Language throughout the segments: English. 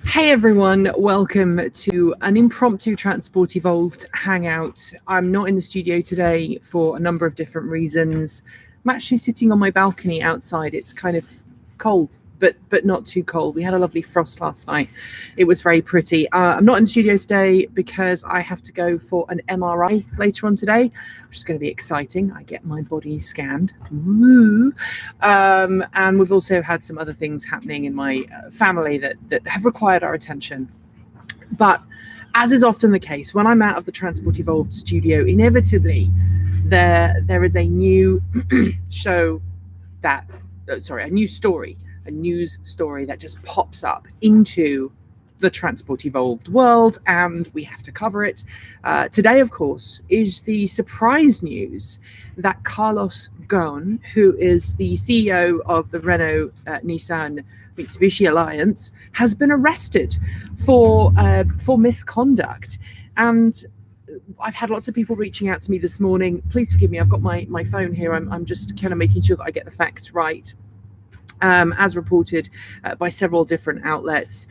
Hey everyone, welcome to an impromptu Transport Evolved hangout. I'm not in the studio today for a number of different reasons. I'm actually sitting on my balcony outside. It's kind of cold, but not too cold. We had a lovely frost last night. It was very pretty. I'm not in the studio today because I have to go for an MRI later on today, which is going to be exciting. I get my body scanned. Woo! And we've also had some other things happening in my family that have required our attention. But as is often the case, when I'm out of the Transport Evolved studio, inevitably there is a new show that, a new story, a news story that just pops up into the Transport Evolved world, and we have to cover it. Today, of course, is the surprise news that Carlos Ghosn, who is the CEO of the Renault-Nissan-Mitsubishi alliance, has been arrested for misconduct. And I've had lots of people reaching out to me this morning. Please forgive me, I've got my phone here. I'm just kind of making sure that I get the facts right. As reported by several different outlets.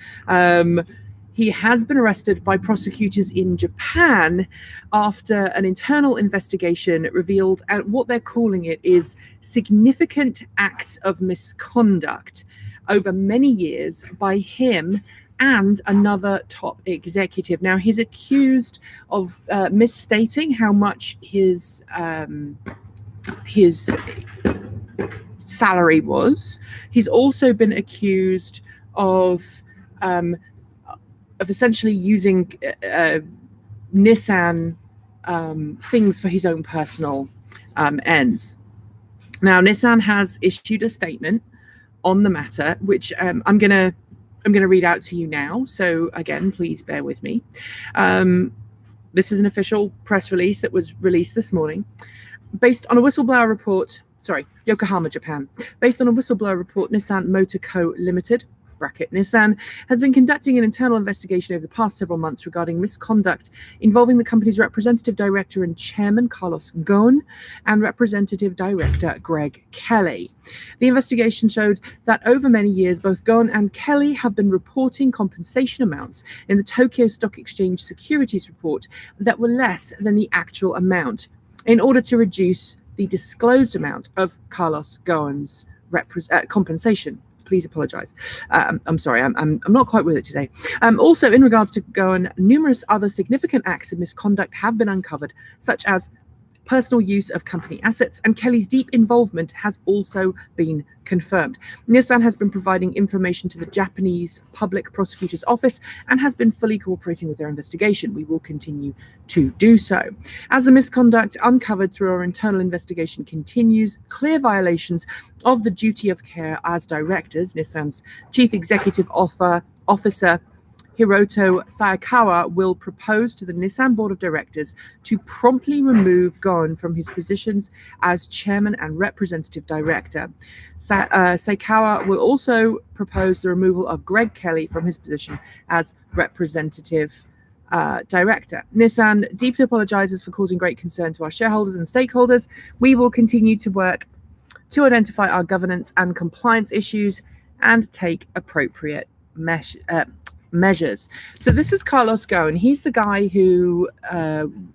He has been arrested by prosecutors in Japan after an internal investigation revealed, and what they're calling it is significant acts of misconduct over many years by him and another top executive. Now, he's accused of misstating how much his salary was. He's also been accused of essentially using Nissan things for his own personal ends. Now, Nissan has issued a statement on the matter, which I'm gonna read out to you now. So again, please bear with me. This is an official press release that was released this morning, based on a whistleblower report. Yokohama, Japan. Based on a whistleblower report, Nissan Motor Co. Limited, bracket Nissan, has been conducting an internal investigation over the past several months regarding misconduct involving the company's representative director and chairman, Carlos Ghosn, and representative director, Greg Kelly. The investigation showed that over many years, both Ghosn and Kelly have been reporting compensation amounts in the Tokyo Stock Exchange Securities Report that were less than the actual amount in order to reduce the disclosed amount of Carlos Ghosn's compensation. Please apologize. I'm sorry, I'm not quite with it today. Also, in regards to Ghosn, numerous other significant acts of misconduct have been uncovered, such as personal use of company assets, and Kelly's deep involvement has also been confirmed. Nissan has been providing information to the Japanese Public Prosecutor's Office and has been fully cooperating with their investigation. We will continue to do so. As the misconduct uncovered through our internal investigation continues, clear violations of the duty of care as directors, Nissan's Chief Executive Officer Hiroto Sayakawa will propose to the Nissan Board of Directors to promptly remove Ghosn from his positions as chairman and representative director. Sayakawa will also propose the removal of Greg Kelly from his position as representative director. Nissan deeply apologizes for causing great concern to our shareholders and stakeholders. We will continue to work to identify our governance and compliance issues and take appropriate measures. So this is Carlos Ghosn. He's the guy who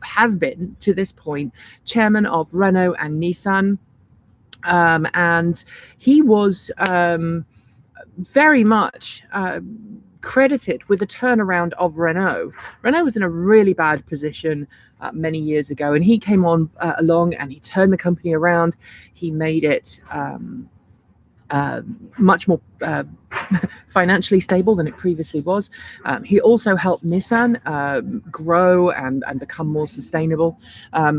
has been, to this point, chairman of Renault and Nissan. And he was very much credited with the turnaround of Renault. Renault was in a really bad position many years ago, and he came along and he turned the company around. He made it much more financially stable than it previously was. He also helped Nissan grow and become more sustainable.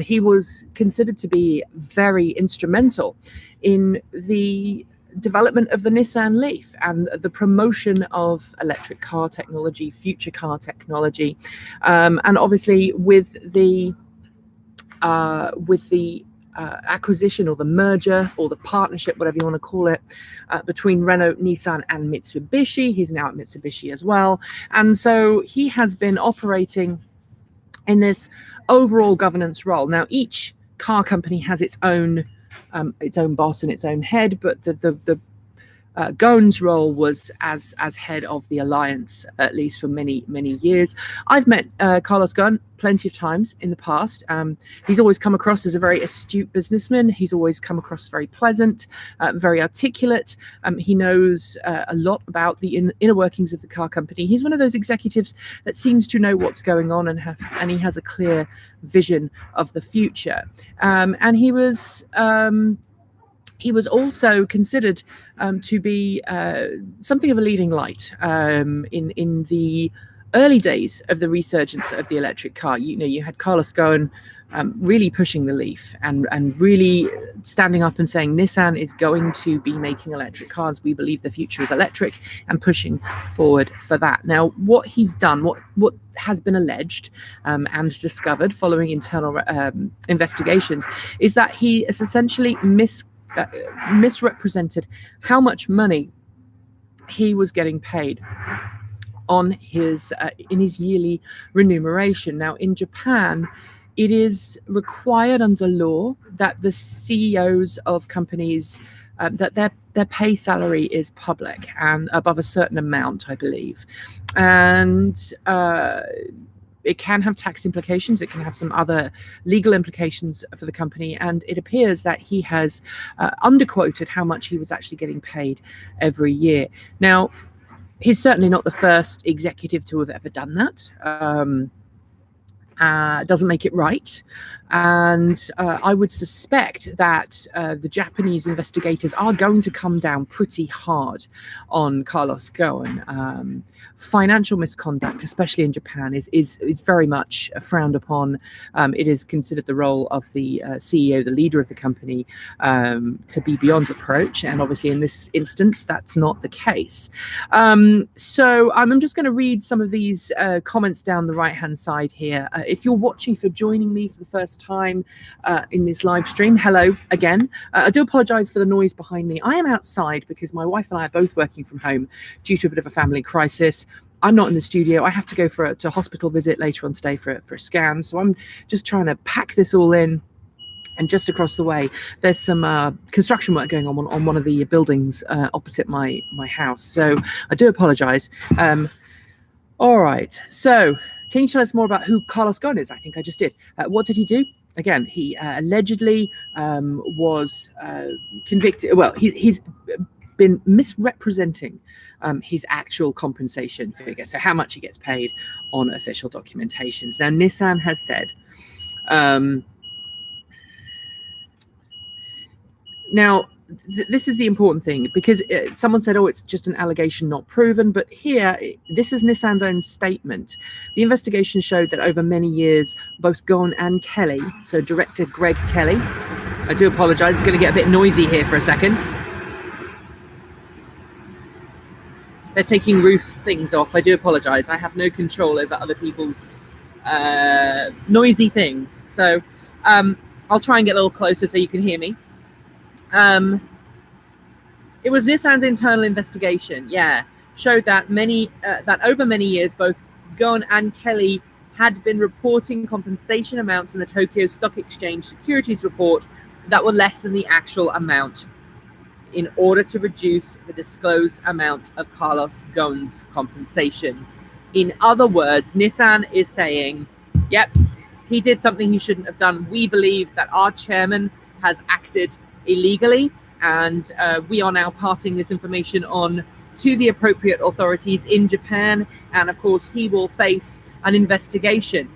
He was considered to be very instrumental in the development of the Nissan Leaf and the promotion of electric car technology, future car technology, and obviously with the acquisition or the merger or the partnership, whatever you want to call it, between Renault, Nissan and Mitsubishi. He's now at Mitsubishi as well. And so he has been operating in this overall governance role. Now, each car company has its own boss and its own head, but the Ghosn's role was as head of the alliance, at least for many years. I've met Carlos Ghosn plenty of times in the past. He's always come across as a very astute businessman. He's always come across very pleasant, very articulate. He knows a lot about the inner workings of the car company. He's one of those executives that seems to know what's going on and he has a clear vision of the future. And he was also considered to be something of a leading light in the early days of the resurgence of the electric car. You had Carlos Ghosn really pushing the leaf and really standing up and saying Nissan is going to be making electric cars. We believe the future is electric, and pushing forward for that. Now, what he's done, what has been alleged and discovered following internal investigations, is that he has essentially misrepresented how much money he was getting paid on his in his yearly remuneration. Now, in Japan, it is required under law that the CEOs of companies that their pay salary is public and above a certain amount, I believe, and it can have tax implications. It can have some other legal implications for the company. And it appears that he has underquoted how much he was actually getting paid every year. Now, he's certainly not the first executive to have ever done that. Doesn't make it right. And I would suspect that the Japanese investigators are going to come down pretty hard on Carlos Ghosn. Financial misconduct, especially in Japan, is very much frowned upon. It is considered the role of the CEO, the leader of the company, to be beyond reproach. And obviously in this instance, that's not the case. So I'm just going to read some of these comments down the right-hand side here. If you're watching, if you're joining me for the first time in this live stream, hello again. I do apologize for the noise behind me. I am outside because my wife and I are both working from home due to a bit of a family crisis. I'm not in the studio. I have to go to a hospital visit later on today for a scan. So I'm just trying to pack this all in. And just across the way, there's some construction work going on one of the buildings opposite my house. So I do apologize. All right. So can you tell us more about who Carlos Ghosn is? I think I just did. What did he do? Again, he allegedly was convicted. Well, he's been misrepresenting his actual compensation figure, so how much he gets paid on official documentations. Now, Nissan has said, now, this is the important thing, because someone said, oh, it's just an allegation not proven. But here, this is Nissan's own statement. The investigation showed that over many years, both Ghosn and Kelly, so director Greg Kelly, I do apologize, it's going to get a bit noisy here for a second. They're taking roof things off. I do apologize. I have no control over other people's noisy things. So I'll try and get a little closer so you can hear me. It was Nissan's internal investigation, showed that that over many years, both Ghosn and Kelly had been reporting compensation amounts in the Tokyo Stock Exchange securities report that were less than the actual amount in order to reduce the disclosed amount of Carlos Ghosn's compensation. In other words, Nissan is saying, yep, he did something he shouldn't have done. We believe that our chairman has acted illegally, and we are now passing this information on to the appropriate authorities in Japan, and of course he will face an investigation.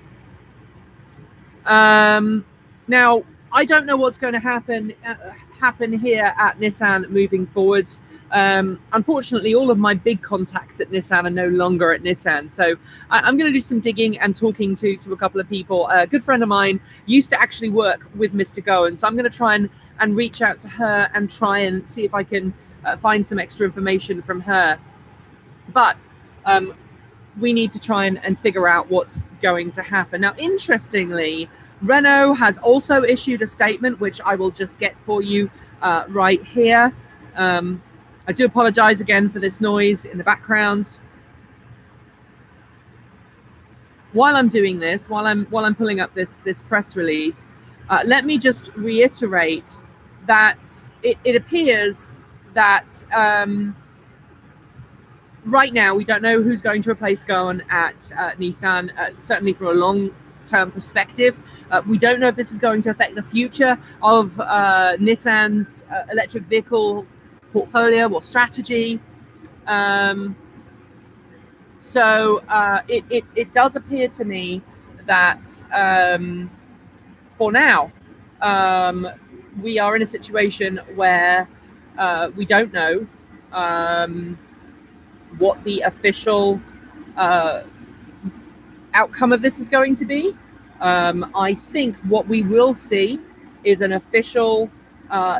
Now, I don't know what's going to happen here at Nissan moving forwards. Unfortunately, all of my big contacts at Nissan are no longer at Nissan. So I'm going to do some digging and talking to a couple of people. A good friend of mine used to actually work with Mr. Ghosn. So I'm going to try and reach out to her and try and see if I can find some extra information from her. But we need to try and figure out what's going to happen. Now, interestingly, Renault has also issued a statement, which I will just get for you right here. I do apologize again for this noise in the background. While I'm doing this, while I'm pulling up this press release, let me just reiterate that it appears that right now we don't know who's going to replace Ghosn at Nissan, certainly from a long-term perspective. We don't know if this is going to affect the future of Nissan's electric vehicle portfolio or strategy. So it does appear to me that for now we are in a situation where we don't know what the official outcome of this is going to be. I think what we will see is an official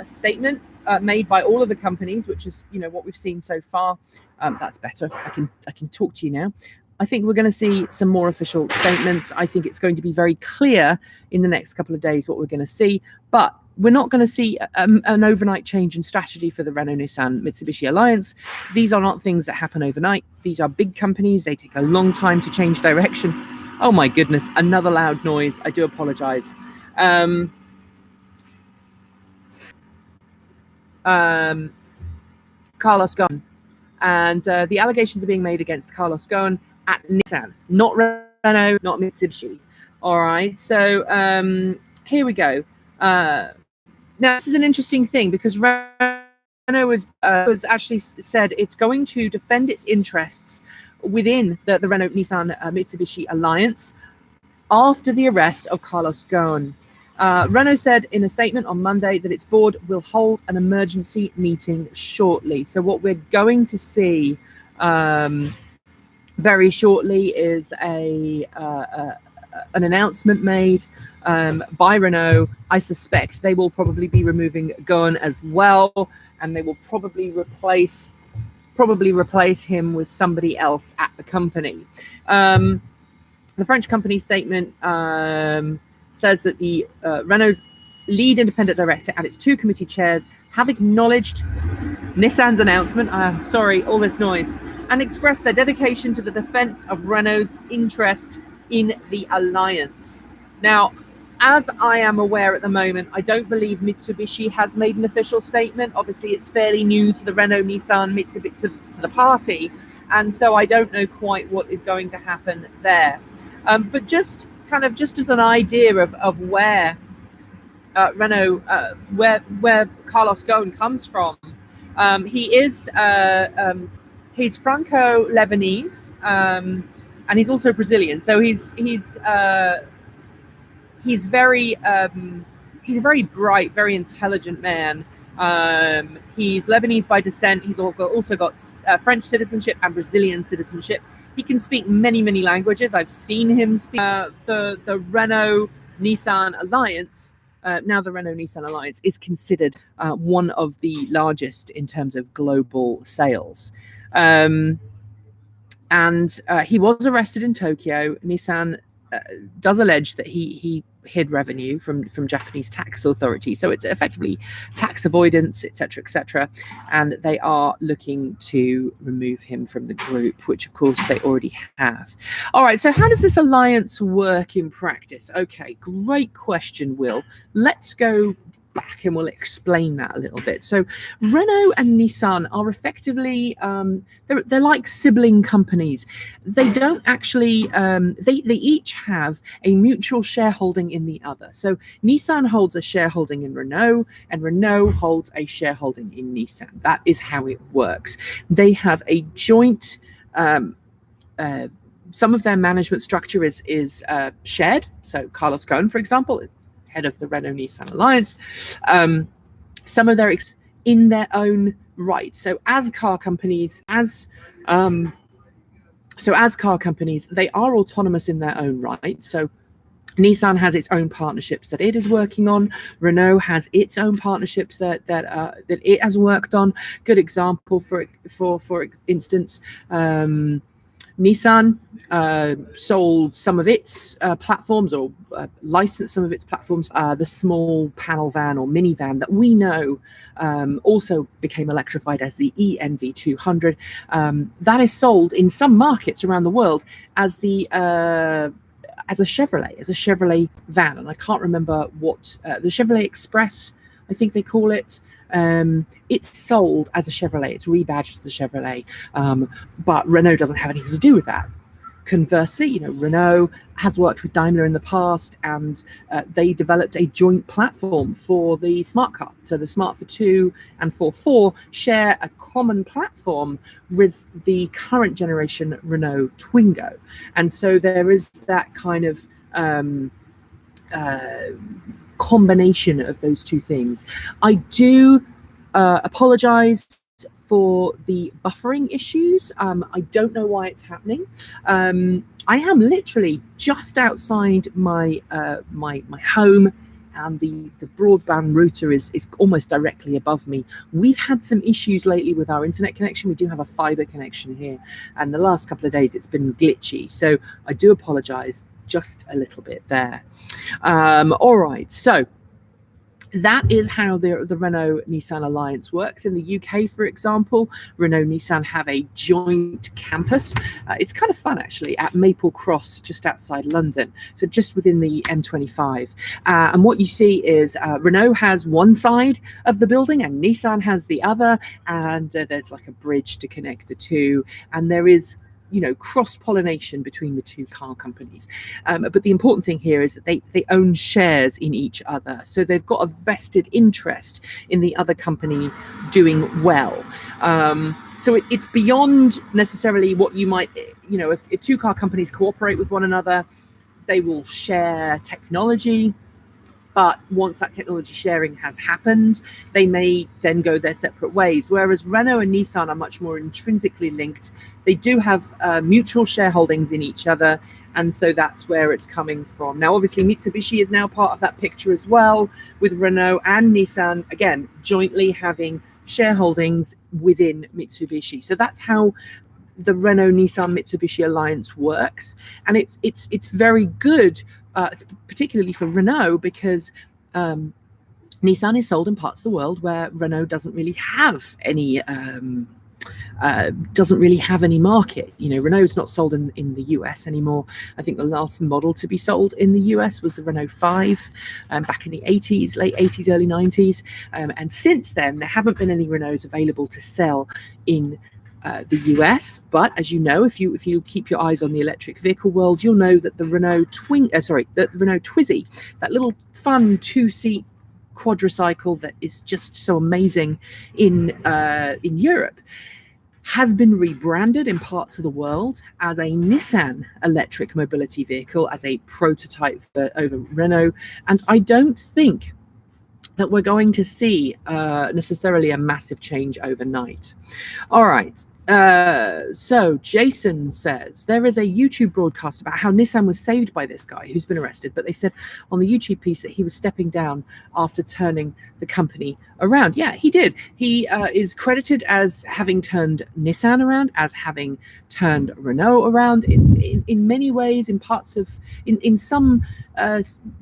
statement made by all of the companies, which is, you know, what we've seen so far. That's better. I can talk to you now. I think we're going to see some more official statements. I think it's going to be very clear in the next couple of days what we're going to see, but we're not going to see an overnight change in strategy for the Renault-Nissan-Mitsubishi alliance. These are not things that happen overnight. These are big companies. They take a long time to change direction. Oh my goodness, another loud noise. I do apologize. Carlos Ghosn. And the allegations are being made against Carlos Ghosn at Nissan, not Renault, not Mitsubishi. All right, so here we go. Now, this is an interesting thing because Renault was actually said it's going to defend its interests within the Renault-Nissan-Mitsubishi alliance after the arrest of Carlos Ghosn. Renault said in a statement on Monday that its board will hold an emergency meeting shortly. So what we're going to see very shortly is an announcement made by Renault. I suspect they will probably be removing Ghosn as well, and they will probably replace him with somebody else at the company. The French company statement says that the Renault's lead independent director and its two committee chairs have acknowledged Nissan's announcement, sorry, all this noise, and expressed their dedication to the defense of Renault's interest in the alliance. Now, as I am aware at the moment, I don't believe Mitsubishi has made an official statement. Obviously, it's fairly new to the Renault-Nissan-Mitsubishi, to the party, and so I don't know quite what is going to happen there. But just as an idea of where Renault, where Carlos Ghosn comes from, he's Franco-Lebanese, and he's also Brazilian. So he's a very bright, very intelligent man. He's Lebanese by descent. He's also got French citizenship and Brazilian citizenship. He can speak many, many languages. I've seen him speak. The Renault-Nissan alliance, now the Renault-Nissan alliance, is considered one of the largest in terms of global sales. And he was arrested in Tokyo. Nissan does allege that he hid revenue from Japanese tax authorities, so it's effectively tax avoidance, etc., and they are looking to remove him from the group, which of course they already have. All right, so how does this alliance work in practice? Okay, great question, Will. Let's go back and we'll explain that a little bit. So Renault and Nissan are effectively they're like sibling companies. They don't actually they each have a mutual shareholding in the other. So Nissan holds a shareholding in Renault and Renault holds a shareholding in Nissan. That is how it works. They have a joint some of their management structure is shared. So Carlos Ghosn, for example, head of the Renault-Nissan alliance, some of their in their own right. So as car companies, they are autonomous in their own right. So Nissan has its own partnerships that it is working on. Renault has its own partnerships that it has worked on. Good example, for instance, Nissan sold some of its platforms or licensed some of its platforms. The small panel van or minivan that we know also became electrified as the ENV200. That is sold in some markets around the world as a Chevrolet van, and I can't remember what the Chevrolet Express, I think they call it. It's sold as a Chevrolet, it's rebadged as a Chevrolet, but Renault doesn't have anything to do with that. Conversely, you know, Renault has worked with Daimler in the past, and they developed a joint platform for the smart car. So the Smart 4 and 4 share a common platform with the current generation Renault Twingo. And so there is that kind of combination of those two things. I do apologize for the buffering issues. I don't know why it's happening. I am literally just outside my my home, and the broadband router is almost directly above me. We've had some issues lately with our internet connection. We do have a fiber connection here, and the last couple of days it's been glitchy. So I do apologize just a little bit there. All right, so that is how the Renault-Nissan alliance works. In the UK, for example, Renault-Nissan have a joint campus. It's kind of fun, actually, at Maple Cross, just outside London, so just within the M25. And what you see is Renault has one side of the building and Nissan has the other, and there's like a bridge to connect the two, and there is, you know, cross-pollination between the two car companies. But the important thing here is that they own shares in each other. So they've got a vested interest in the other company doing well. So it's beyond necessarily what you might, you know, if two car companies cooperate with one another, they will share technology. But once that technology sharing has happened, they may then go their separate ways. Whereas Renault and Nissan are much more intrinsically linked. They do have mutual shareholdings in each other, and so that's where it's coming from. Now, obviously, Mitsubishi is now part of that picture as well, with Renault and Nissan, again, jointly having shareholdings within Mitsubishi. So that's how the Renault-Nissan-Mitsubishi alliance works, and it's very good, particularly for Renault, because Nissan is sold in parts of the world where Renault doesn't really have any market. You know, Renault is not sold in the US anymore. I think the last model to be sold in the US was the Renault 5 back in the 80s, late 80s, early 90s, and since then there haven't been any Renaults available to sell in the US. But as you know, if you keep your eyes on the electric vehicle world, you'll know that the Renault Twizy, that little fun 2-seat quadricycle that is just so amazing in Europe, has been rebranded in parts of the world as a Nissan electric mobility vehicle, as a prototype over Renault. And I don't think that we're going to see necessarily a massive change overnight. All right. So Jason says there is a YouTube broadcast about how Nissan was saved by this guy who's been arrested, but they said on the YouTube piece that he was stepping down after turning the company around. Yeah, he did. He is credited as having turned Nissan around, as having turned Renault around in many ways, in some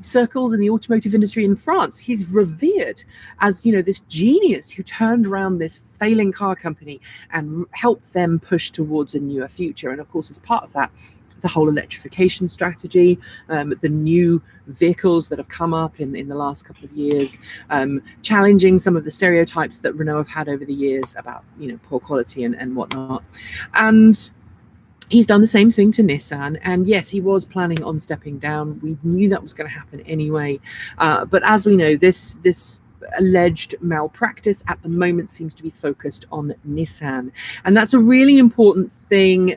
circles in the automotive industry in France. He's revered as, you know, this genius who turned around this failing car company and helped them push towards a newer future. And of course, as part of that, the whole electrification strategy, the new vehicles that have come up in the last couple of years, challenging some of the stereotypes that Renault have had over the years about, you know, poor quality and whatnot. And he's done the same thing to Nissan, and yes, he was planning on stepping down. We knew that was going to happen anyway. But as we know, this alleged malpractice at the moment seems to be focused on Nissan, and that's a really important thing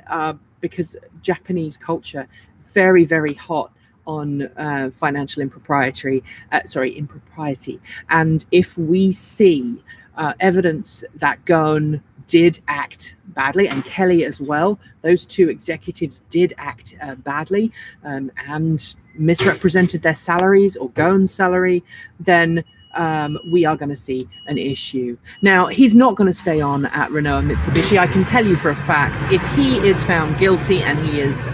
because Japanese culture, very, very hot on financial impropriety. And if we see evidence that Ghosn did act badly, and Kelly as well, those two executives did act badly and misrepresented their salaries or Ghosn's salary, then we are going to see an issue. Now, he's not going to stay on at Renault and Mitsubishi. I can tell you for a fact, if he is found guilty and he is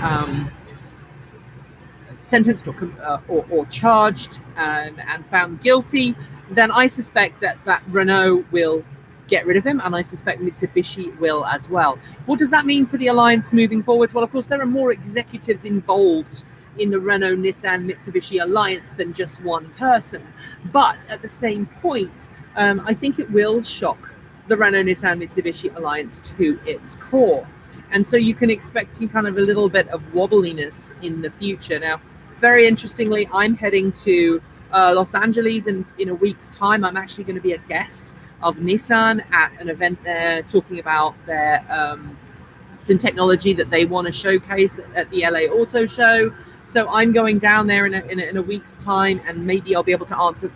sentenced or charged and found guilty, then I suspect that Renault will get rid of him, and I suspect Mitsubishi will as well. What does that mean for the alliance moving forwards? Well, of course, there are more executives involved in the Renault-Nissan-Mitsubishi alliance than just one person. But at the same point, I think it will shock the Renault-Nissan-Mitsubishi alliance to its core. And so you can expect kind of a little bit of wobbliness in the future. Now, very interestingly, I'm heading to Los Angeles in a week's time. I'm actually going to be a guest of Nissan at an event there, talking about their some technology that they want to showcase at the LA Auto Show. So I'm going down there in a week's time, and maybe I'll be able to answer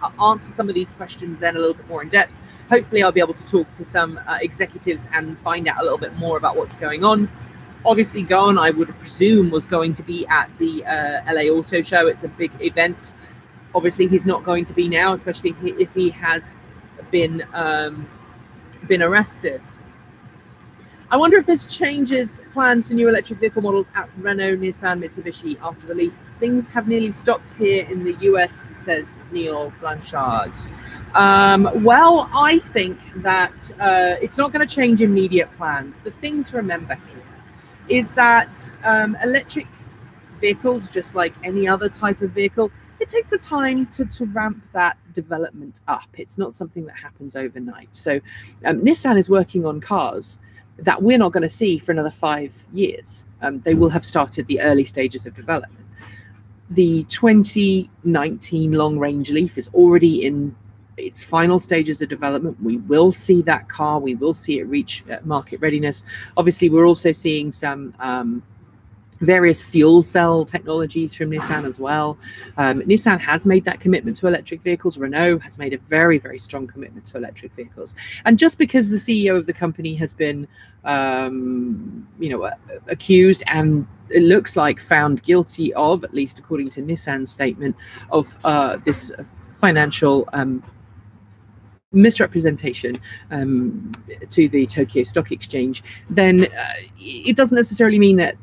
some of these questions then a little bit more in depth. Hopefully I'll be able to talk to some executives and find out a little bit more about what's going on. Obviously, Ghosn, I would presume, was going to be at the LA Auto Show. It's a big event. Obviously, he's not going to be now, especially if he has been arrested. I wonder if this changes plans for new electric vehicle models at Renault-Nissan-Mitsubishi after the Leaf. Things have nearly stopped here in the US, says Neil Blanchard. Well, I think that it's not going to change immediate plans. The thing to remember here is that electric vehicles, just like any other type of vehicle, it takes a time to ramp that development up. It's not something that happens overnight. So Nissan is working on cars that we're not going to see for another 5 years. They will have started the early stages of development. The 2019 long-range Leaf is already in its final stages of development. We will see that car. We will see it reach market readiness. Obviously, we're also seeing some various fuel cell technologies from Nissan as well. Nissan has made that commitment to electric vehicles. Renault has made a very, very strong commitment to electric vehicles. And just because the CEO of the company has been, accused and it looks like found guilty of, at least according to Nissan's statement, of this financial misrepresentation to the Tokyo Stock Exchange, then it doesn't necessarily mean that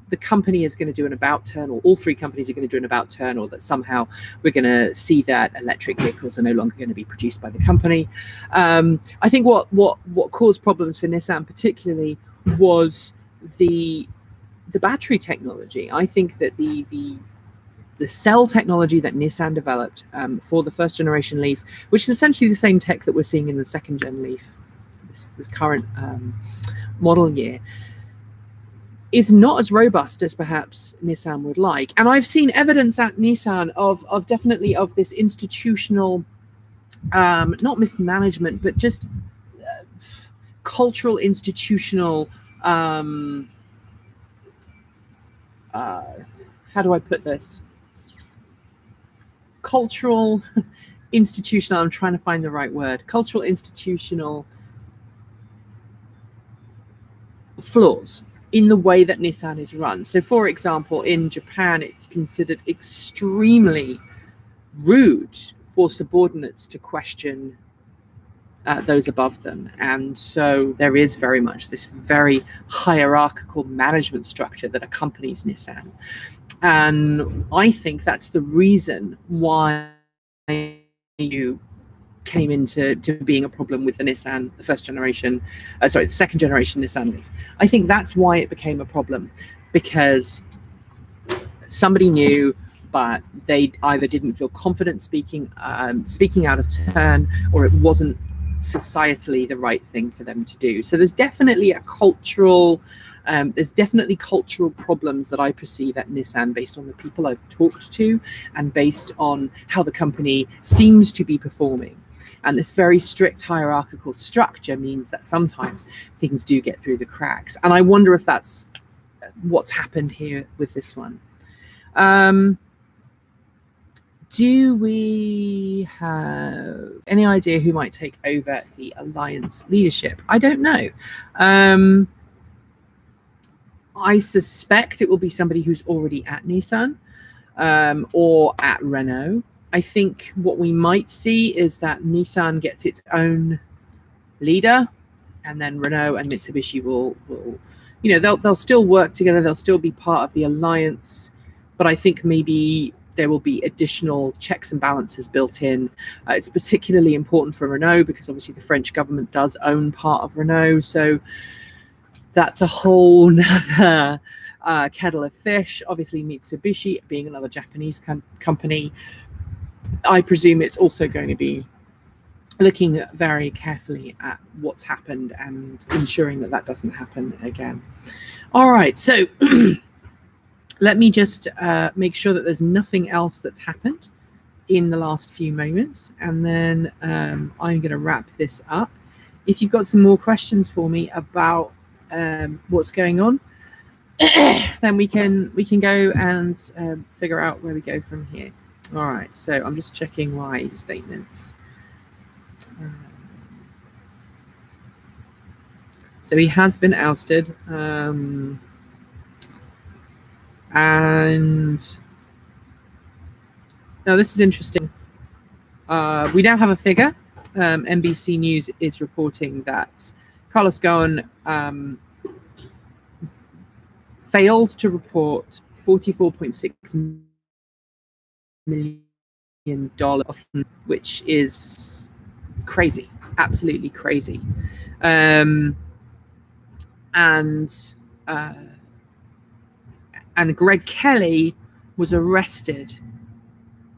the company is going to do an about turn, or all three companies are going to do an about turn, or that somehow we're going to see that electric vehicles are no longer going to be produced by the company. I think what caused problems for Nissan particularly was the battery technology. I think that the cell technology that Nissan developed for the first generation Leaf, which is essentially the same tech that we're seeing in the second gen Leaf, this current model year, is not as robust as perhaps Nissan would like. And I've seen evidence at Nissan of definitely of this institutional, not mismanagement, but just cultural, institutional, how do I put this? Cultural, institutional, I'm trying to find the right word. Cultural, institutional flaws in the way that Nissan is run. So, for example, in Japan, it's considered extremely rude for subordinates to question those above them. And so there is very much this very hierarchical management structure that accompanies Nissan. And I think that's the reason why you came into being a problem with the Nissan, the second generation Nissan Leaf. I think that's why it became a problem, because somebody knew, but they either didn't feel confident speaking out of turn, or it wasn't societally the right thing for them to do. So there's definitely cultural problems that I perceive at Nissan based on the people I've talked to and based on how the company seems to be performing. And this very strict hierarchical structure means that sometimes things do get through the cracks. And I wonder if that's what's happened here with this one. Do we have any idea who might take over the alliance leadership? I don't know. I suspect it will be somebody who's already at Nissan or at Renault. I think what we might see is that Nissan gets its own leader, and then Renault and Mitsubishi will they'll still work together. They'll still be part of the alliance, but I think maybe there will be additional checks and balances built in. It's particularly important for Renault because obviously the French government does own part of Renault, so that's a whole nother kettle of fish. Obviously Mitsubishi being another Japanese company, I presume it's also going to be looking very carefully at what's happened and ensuring that that doesn't happen again. All right, so let me just make sure that there's nothing else that's happened in the last few moments, and then I'm going to wrap this up. If you've got some more questions for me about what's going on, then we can go and figure out where we go from here. All right, so I'm just checking my statements. So he has been ousted, and now this is interesting. We now have a figure. NBC News is reporting that Carlos Ghosn failed to report $44.6 million, which is crazy, absolutely crazy. And Greg Kelly was arrested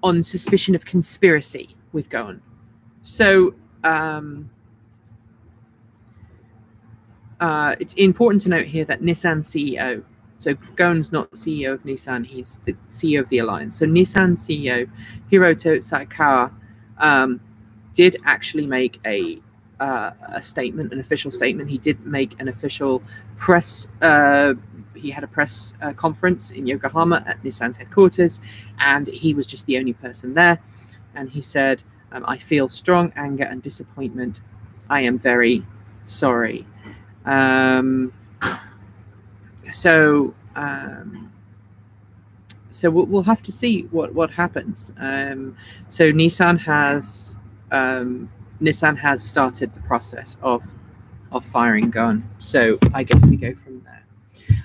on suspicion of conspiracy with Ghosn. So it's important to note here that Nissan CEO, so Ghosn's not CEO of Nissan, he's the CEO of the alliance. So Nissan CEO Hiroto Saikawa did actually make a statement, an official statement. He did make an official press. He had a press conference in Yokohama at Nissan's headquarters, and he was just the only person there. And he said, "I feel strong anger and disappointment. I am very sorry." So we'll have to see what happens. So Nissan has started the process of firing Ghosn. So I guess we go from there.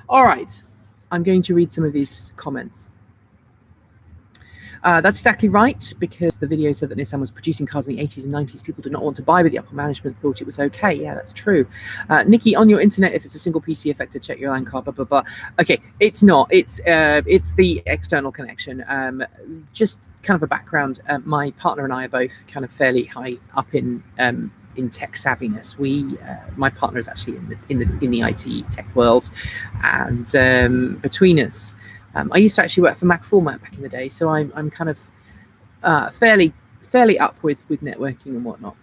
All right, I'm going to read some of these comments. That's exactly right, because the video said that Nissan was producing cars in the 80s and 90s. People did not want to buy, but the upper management thought it was okay. Yeah, that's true. Nikki, on your internet, if it's a single PC affected, check your line card, blah, blah, blah. Okay, it's not. It's the external connection. Just kind of a background. My partner and I are both kind of fairly high up in tech savviness. My partner is actually in the IT tech world, and between us, I used to actually work for Mac Format back in the day, so I'm kind of fairly up with networking and whatnot.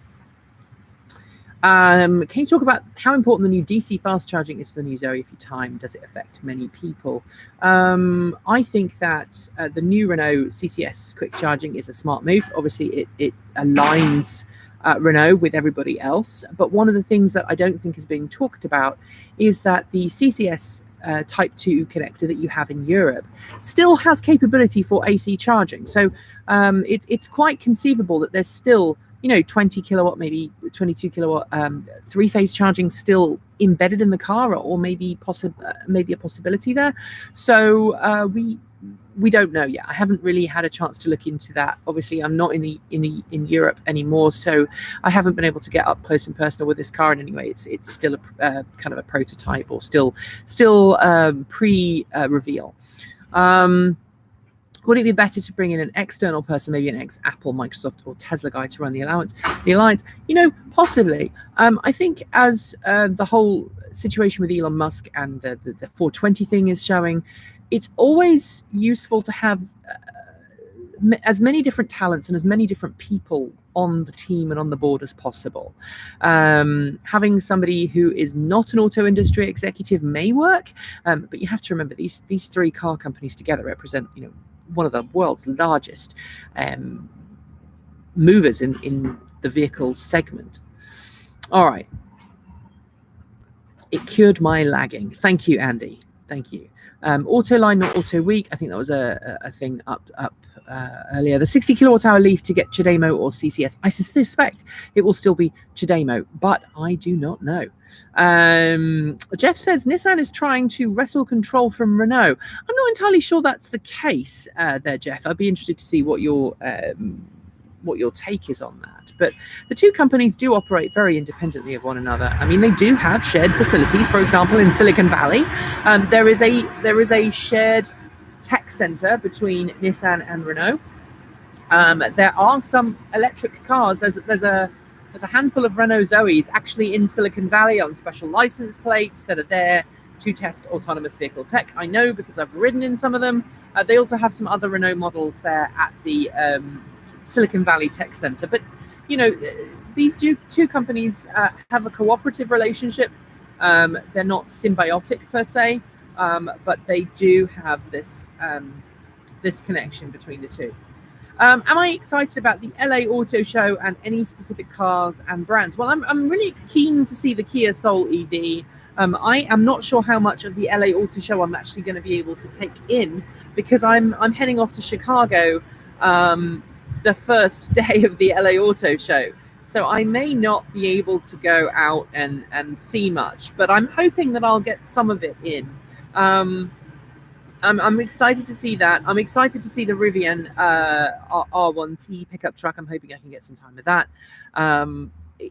Can you talk about how important the new DC fast charging is for the new Zoe for time? Does it affect many people? I think that the new Renault CCS quick charging is a smart move. Obviously, it aligns Renault with everybody else. But one of the things that I don't think is being talked about is that the CCS Type 2 connector that you have in Europe still has capability for AC charging. So it's quite conceivable that there's still 20 kilowatt, maybe 22 kilowatt, three-phase charging still embedded in the car, or maybe a possibility there. So we don't know yet. I haven't really had a chance to look into that. Obviously, I'm not in Europe anymore, so I haven't been able to get up close and personal with this car in any way. It's still a kind of a prototype, or still pre-reveal. Would it be better to bring in an external person, maybe an ex-Apple, Microsoft, or Tesla guy to run the alliance? Possibly. I think as the whole situation with Elon Musk and the 420 thing is showing, it's always useful to have as many different talents and as many different people on the team and on the board as possible. Having somebody who is not an auto industry executive may work, but you have to remember these three car companies together represent, one of the world's largest movers in the vehicle segment. All right. It cured my lagging. Thank you, Andy. Thank you. Auto line, not auto week. I think that was a thing up earlier. The 60 kilowatt hour Leaf to get CHAdeMO or CCS. I suspect it will still be CHAdeMO, but I do not know. Jeff says Nissan is trying to wrestle control from Renault. I'm not entirely sure that's the case there, Jeff. I'd be interested to see what your take is on that. But the two companies do operate very independently of one another. I mean, they do have shared facilities. For example, in Silicon Valley, there is a shared tech center between Nissan and Renault. There are some electric cars. There's a handful of Renault Zoes actually in Silicon Valley on special license plates that are there to test autonomous vehicle tech. I know because I've ridden in some of them. They also have some other Renault models there at the Silicon Valley Tech Center. But you know, these two companies have a cooperative relationship. They're not symbiotic per se, but they do have this this connection between the two. Am I excited about the LA Auto Show and any specific cars and brands? Well, I'm really keen to see the Kia Soul EV. I am not sure how much of the LA Auto Show I'm actually going to be able to take in, because I'm heading off to Chicago the first day of the LA Auto Show. So I may not be able to go out and see much, but I'm hoping that I'll get some of it in. I'm excited to see that. I'm excited to see the Rivian R1T pickup truck. I'm hoping I can get some time with that.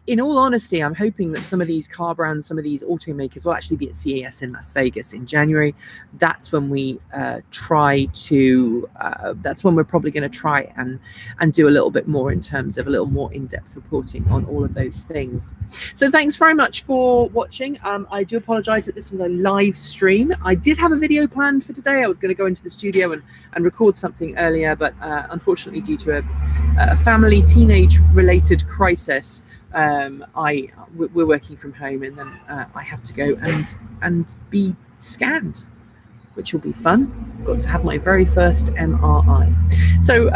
In all honesty, I'm hoping that some of these car brands, some of these automakers will actually be at CES in Las Vegas in January. That's when we that's when we're probably going to try and do a little bit more in terms of a little more in-depth reporting on all of those things. So thanks very much for watching. I do apologize that this was a live stream. I did have a video planned for today. I was going to go into the studio and record something earlier, but unfortunately, due to a family teenage related crisis, we're working from home, and then I have to go and be scanned, which will be fun. I've got to have my very first MRI. So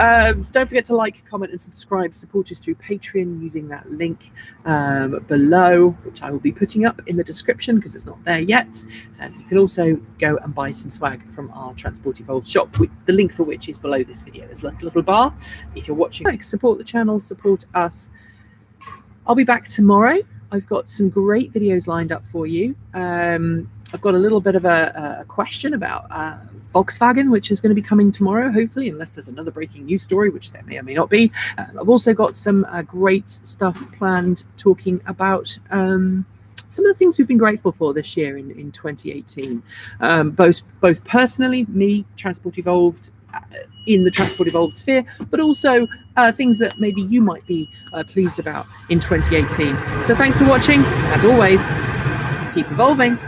don't forget to like, comment and subscribe. Support us through Patreon using that link below, which I will be putting up in the description because it's not there yet. And you can also go and buy some swag from our Transport Evolved shop, the link for which is below this video. There's a little bar. If you're watching, support the channel, support us. I'll be back tomorrow. I've got some great videos lined up for you. I've got a little bit of a question about Volkswagen, which is going to be coming tomorrow, hopefully, unless there's another breaking news story, which there may or may not be. I've also got some great stuff planned talking about some of the things we've been grateful for this year in 2018. Both personally, me, Transport Evolved, in the Transport Evolved sphere, but also things that maybe you might be pleased about in 2018. So thanks for watching. As always, keep evolving.